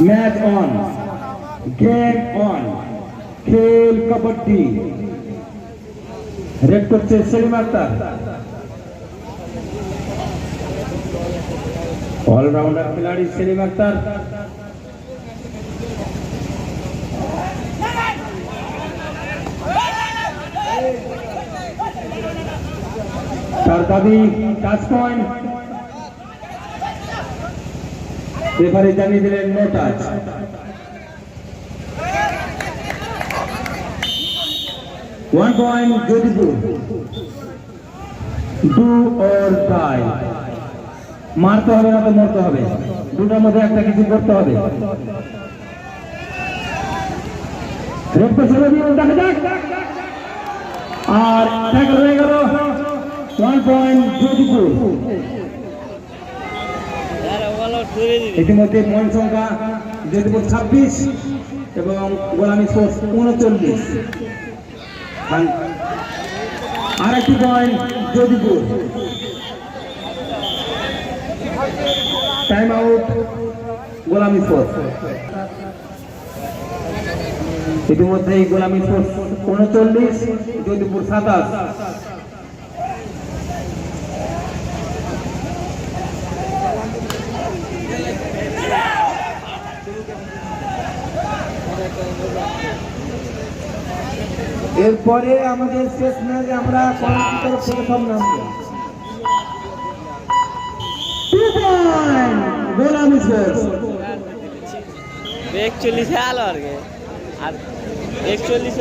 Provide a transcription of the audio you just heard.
Match on, game on, खेल kabaddi. Red করছে Selim Akter, allrounder खिलाड़ी সেলিম আক্তার। তার দাবি টাচ পয়েন্ট, রেফারি জানিয়ে দিলেন no touch. One point Jyotipur. Do or die, মারতে হবে না তো মরতে হবে, দুটার মধ্যে একটা কিছু করতে হবে। আর ট্যাকল হয়ে গেল। 1 পয়েন্ট জ্যোতিপুর। ইতিমধ্যে পয়েন্ট সংখ্যা জ্যোতিপুর 26 এবং গোলামী স্পোর্টস 39। আর একটি point Jyotipur. Time out Golami sports. ইতিমধ্যেই গোলামী স্পোর্টস 39, জ্যোতিপুর 27। এরপরে আমাদের শেষ ম্যাচে আমরা প্রথম নামবো। গোলামী স্পোর্টস 41 আর 41